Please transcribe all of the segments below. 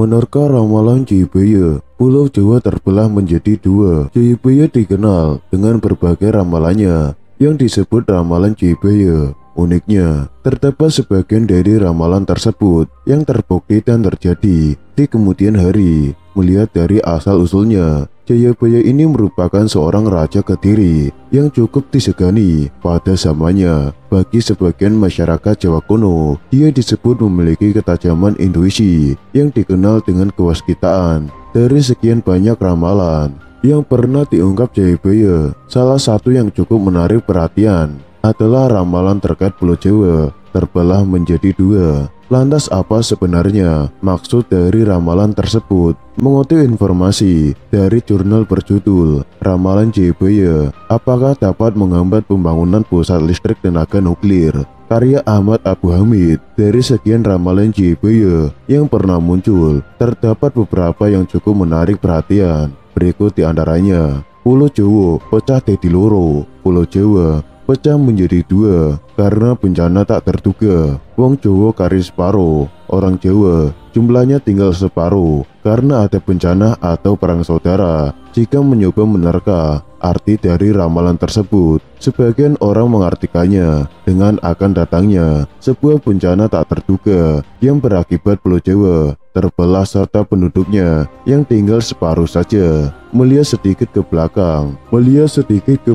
Menerka ramalan Jayabaya, Pulau Jawa terbelah menjadi dua. Jayabaya dikenal dengan berbagai ramalannya yang disebut ramalan Jayabaya. Uniknya, terdapat sebagian dari ramalan tersebut yang terbukti dan terjadi di kemudian hari. Melihat dari asal-usulnya, Jayabaya ini merupakan seorang raja Kediri yang cukup disegani pada zamannya. Bagi sebagian masyarakat Jawa kuno, dia disebut memiliki ketajaman intuisi yang dikenal dengan kewaskitaan. Dari sekian banyak ramalan yang pernah diungkap Jayabaya, salah satu yang cukup menarik perhatian adalah ramalan terkait Pulau Jawa terbelah menjadi dua. Lantas apa sebenarnya maksud dari ramalan tersebut? Mengutip informasi dari jurnal berjudul Ramalan Jayabaya, apakah dapat menghambat pembangunan pusat listrik tenaga nuklir, karya Ahmad Abu Hamid. Dari sekian ramalan Jayabaya yang pernah muncul, terdapat beberapa yang cukup menarik perhatian. Berikut diantaranya: Pulau Jawa pecah dadi loro. Pulau Jawa pecah menjadi dua karena bencana tak terduga. Wong Jawa kari separo, orang Jawa jumlahnya tinggal separuh karena ada bencana atau perang saudara. Jika mencoba menerka arti dari ramalan tersebut, sebagian orang mengartikannya dengan akan datangnya sebuah bencana tak terduga yang berakibat Pulau Jawa terbelah serta penduduknya yang tinggal separuh saja. Melihat sedikit ke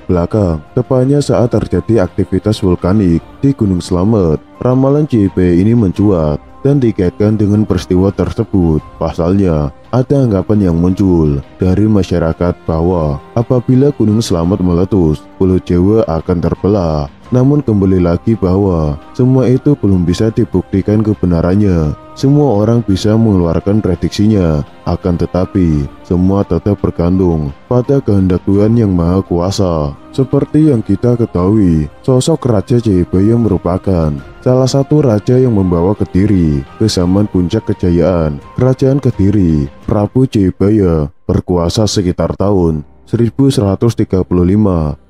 belakang, tepatnya saat terjadi aktivitas vulkanik di Gunung Slamet, ramalan Jayabaya ini mencuat dan dikaitkan dengan peristiwa tersebut. Pasalnya, ada anggapan yang muncul dari masyarakat bahwa apabila Gunung Slamet meletus, Pulau Jawa akan terbelah. Namun kembali lagi bahwa semua itu belum bisa dibuktikan kebenarannya. Semua orang bisa mengeluarkan prediksinya, akan tetapi semua tetap bergantung pada kehendak Tuhan yang Maha Kuasa. Seperti yang kita ketahui, sosok Raja Jayabaya merupakan salah satu raja yang membawa Kediri ke zaman puncak kejayaan Kerajaan Kediri. Prabu Jayabaya berkuasa sekitar tahun 1135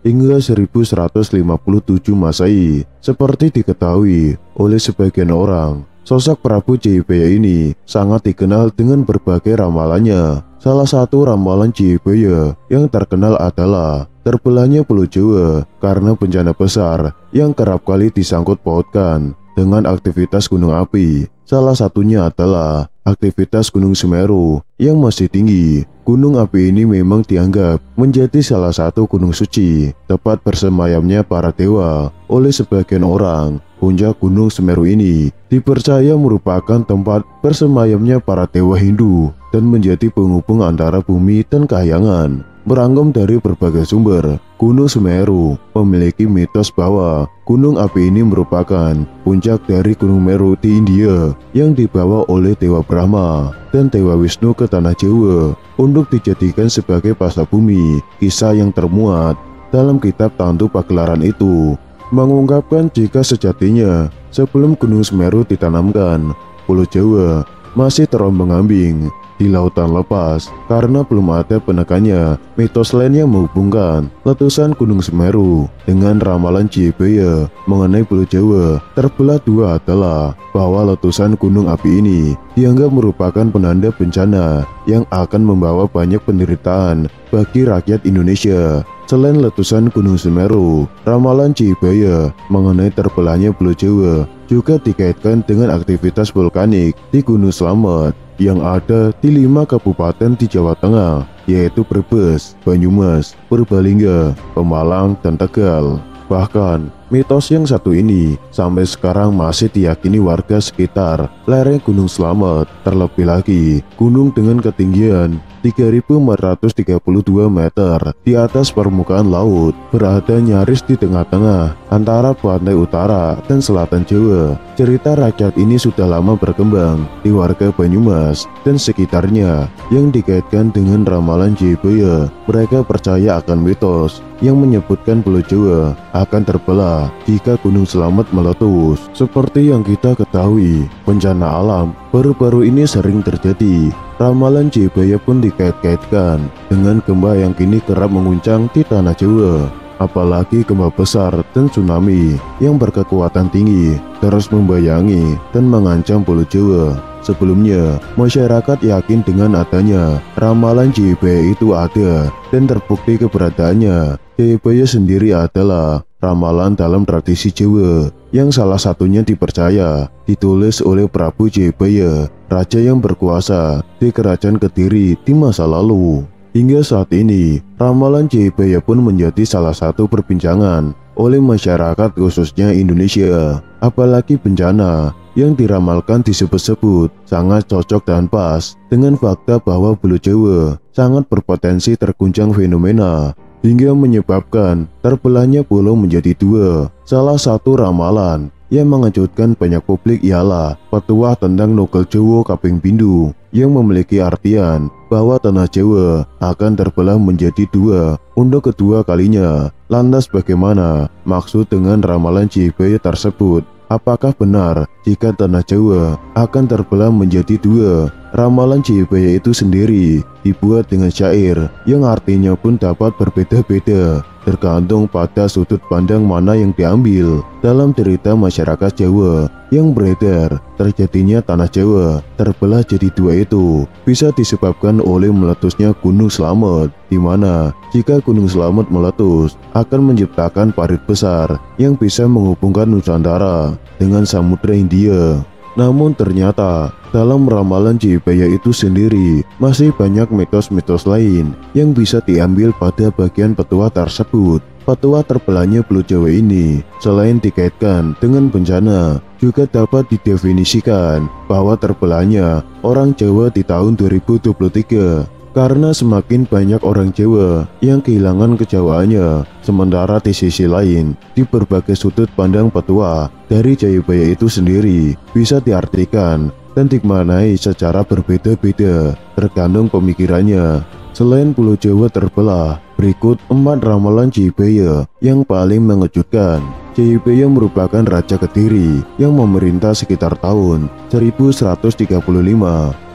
hingga 1157 Masehi. Seperti diketahui oleh sebagian orang, sosok Prabu Jayabaya ini sangat dikenal dengan berbagai ramalannya. Salah satu ramalan Jayabaya yang terkenal adalah terbelahnya Pulau Jawa karena bencana besar yang kerap kali disangkut pautkan dengan aktivitas gunung api. Salah satunya adalah aktivitas Gunung Semeru yang masih tinggi. Gunung api ini memang dianggap menjadi salah satu gunung suci, tempat bersemayamnya para dewa. Oleh sebagian orang, puncak Gunung Semeru ini dipercaya merupakan tempat bersemayamnya para dewa Hindu dan menjadi penghubung antara bumi dan kahyangan. Berangkum dari berbagai sumber, Gunung Semeru memiliki mitos bahwa gunung api ini merupakan puncak dari Gunung Meru di India yang dibawa oleh Dewa Brahma dan Dewa Wisnu ke Tanah Jawa untuk dijadikan sebagai pasta bumi. Kisah yang termuat dalam kitab Tantu Pagelaran itu mengungkapkan jika sejatinya sebelum Gunung Semeru ditanamkan, Pulau Jawa masih terombang-ambing di lautan lepas karena belum ada penekannya. Mitos lain yang menghubungkan letusan Gunung Semeru dengan ramalan Jayabaya mengenai Pulau Jawa terbelah dua adalah bahwa letusan gunung api ini dianggap merupakan penanda bencana yang akan membawa banyak penderitaan bagi rakyat Indonesia. Selain letusan Gunung Semeru, ramalan Jayabaya mengenai terbelahnya Pulau Jawa juga dikaitkan dengan aktivitas vulkanik di Gunung Slamet yang ada di 5 kabupaten di Jawa Tengah, yaitu Brebes, Banyumas, Purbalingga, Pemalang, dan Tegal. Bahkan, mitos yang satu ini sampai sekarang masih diyakini warga sekitar lereng Gunung Slamet. Terlebih lagi, gunung dengan ketinggian 3.432 meter di atas permukaan laut berada nyaris di tengah-tengah antara pantai utara dan selatan Jawa. Cerita rakyat ini sudah lama berkembang di warga Banyumas dan sekitarnya yang dikaitkan dengan ramalan Jayabaya. Mereka percaya akan mitos yang menyebutkan Pulau Jawa akan terbelah jika Gunung Slamet meletus. Seperti yang kita ketahui, bencana alam baru-baru ini sering terjadi. Ramalan Jayabaya pun dikait-kaitkan dengan gempa yang kini kerap menguncang di tanah Jawa. Apalagi gempa besar dan tsunami yang berkekuatan tinggi terus membayangi dan mengancam Pulau Jawa. Sebelumnya, masyarakat yakin dengan adanya ramalan Jayabaya itu ada dan terbukti keberadaannya. Jayabaya sendiri adalah ramalan dalam tradisi Jawa yang salah satunya dipercaya ditulis oleh Prabu Jayabaya, raja yang berkuasa di Kerajaan Kediri di masa lalu. Hingga saat ini, ramalan Jayabaya pun menjadi salah satu perbincangan oleh masyarakat khususnya Indonesia. Apalagi bencana yang diramalkan disebut-sebut sangat cocok dan pas dengan fakta bahwa Pulau Jawa sangat berpotensi terguncang fenomena hingga menyebabkan terbelahnya pulau menjadi dua. Salah satu ramalan yang mengejutkan banyak publik ialah petuah tentang Nogel Jowo Kaping Pindho yang memiliki artian bahwa tanah Jawa akan terbelah menjadi dua untuk kedua kalinya. Lantas bagaimana maksud dengan ramalan Jayabaya tersebut? Apakah benar jika tanah Jawa akan terbelah menjadi dua? Ramalan Jayabaya itu sendiri dibuat dengan syair yang artinya pun dapat berbeda-beda, tergantung pada sudut pandang mana yang diambil. Dalam cerita masyarakat Jawa yang beredar, terjadinya tanah Jawa terbelah jadi dua itu bisa disebabkan oleh meletusnya Gunung Slamet, di mana jika Gunung Slamet meletus akan menciptakan parit besar yang bisa menghubungkan Nusantara dengan Samudra Hindia. Namun ternyata dalam ramalan Jayabaya itu sendiri masih banyak mitos-mitos lain yang bisa diambil pada bagian petua tersebut. Petua terbelahnya Pulau Jawa ini selain dikaitkan dengan bencana, juga dapat didefinisikan bahwa terbelahnya orang Jawa di tahun 2023. Karena semakin banyak orang Jawa yang kehilangan kejawaannya, sementara di sisi lain, di berbagai sudut pandang petua dari Jayabaya itu sendiri bisa diartikan dan dimaknai secara berbeda-beda, tergantung pemikirannya. Selain Pulau Jawa terbelah, berikut 4 ramalan Jayabaya yang paling mengejutkan. Jayabaya merupakan Raja Kediri yang memerintah sekitar tahun 1135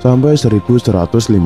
sampai 1157.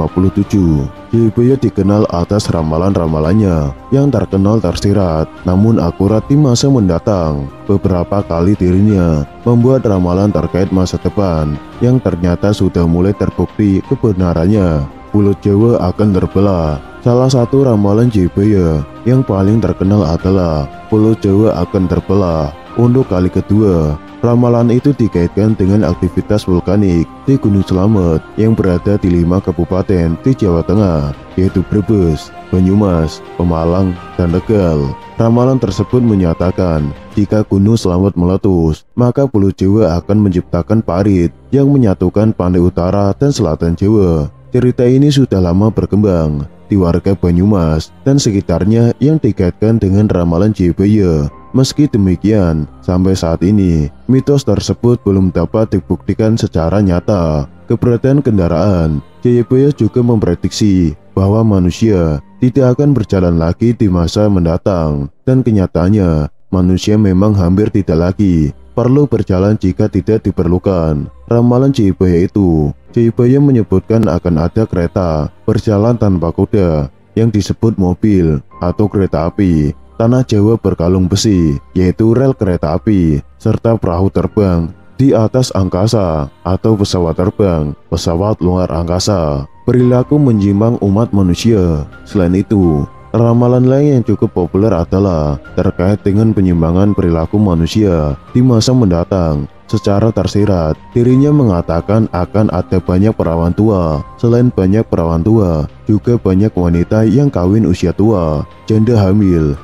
Jayabaya dikenal atas ramalan-ramalannya yang terkenal tersirat namun akurat di masa mendatang. Beberapa kali dirinya membuat ramalan terkait masa depan yang ternyata sudah mulai terbukti kebenarannya. Pulau Jawa akan terbelah. Salah satu ramalan Jayabaya yang paling terkenal adalah Pulau Jawa akan terbelah untuk kali kedua. Ramalan itu dikaitkan dengan aktivitas vulkanik di Gunung Slamet yang berada di 5 kabupaten di Jawa Tengah, yaitu Brebes, Banyumas, Pemalang, dan Tegal. Ramalan tersebut menyatakan jika Gunung Slamet meletus, maka Pulau Jawa akan menciptakan parit yang menyatukan pantai utara dan selatan Jawa. Cerita ini sudah lama berkembang di warga Banyumas dan sekitarnya yang dikaitkan dengan ramalan Jayabaya. Meski demikian, sampai saat ini, mitos tersebut belum dapat dibuktikan secara nyata. Keberadaan kendaraan, Jayabaya juga memprediksi bahwa manusia tidak akan berjalan lagi di masa mendatang. Dan kenyataannya, manusia memang hampir tidak lagi perlu berjalan jika tidak diperlukan. Ramalan Jayabaya itu, Jayabaya menyebutkan akan ada kereta berjalan tanpa kuda yang disebut mobil atau kereta api, tanah Jawa berkalung besi, yaitu rel kereta api, serta perahu terbang di atas angkasa atau pesawat terbang, pesawat luar angkasa. Perilaku menyimpang umat manusia. Selain itu, ramalan lain yang cukup populer adalah terkait dengan penyimpangan perilaku manusia di masa mendatang. Secara tersirat, dirinya mengatakan akan ada banyak perawan tua. Selain banyak perawan tua, juga banyak wanita yang kawin usia tua, janda hamil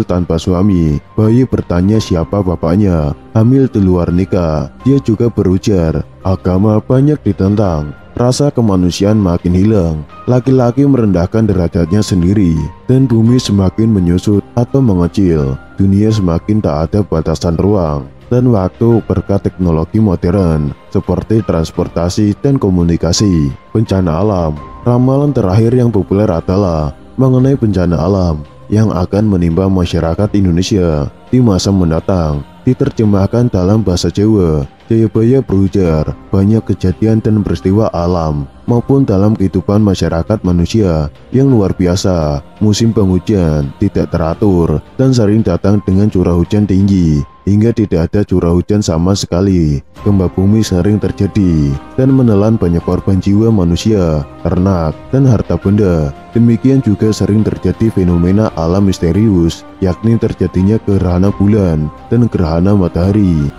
tanpa suami. Bayi bertanya siapa bapaknya, hamil di luar nikah. Dia juga berujar, agama banyak ditentang, rasa kemanusiaan makin hilang, laki-laki merendahkan derajatnya sendiri, dan bumi semakin menyusut atau mengecil. Dunia semakin tak ada batasan ruang dan waktu berkat teknologi modern seperti transportasi dan komunikasi. Bencana alam. Ramalan terakhir yang populer adalah mengenai bencana alam yang akan menimpa masyarakat Indonesia di masa mendatang. Diterjemahkan dalam bahasa Jawa, Jayabaya berujar banyak kejadian dan peristiwa alam maupun dalam kehidupan masyarakat manusia yang luar biasa. Musim penghujan tidak teratur dan sering datang dengan curah hujan tinggi hingga tidak ada curah hujan sama sekali. Gempa bumi sering terjadi dan menelan banyak korban jiwa manusia, ternak, dan harta benda. Demikian juga sering terjadi fenomena alam misterius, yakni terjadinya gerhana bulan dan gerhana matahari.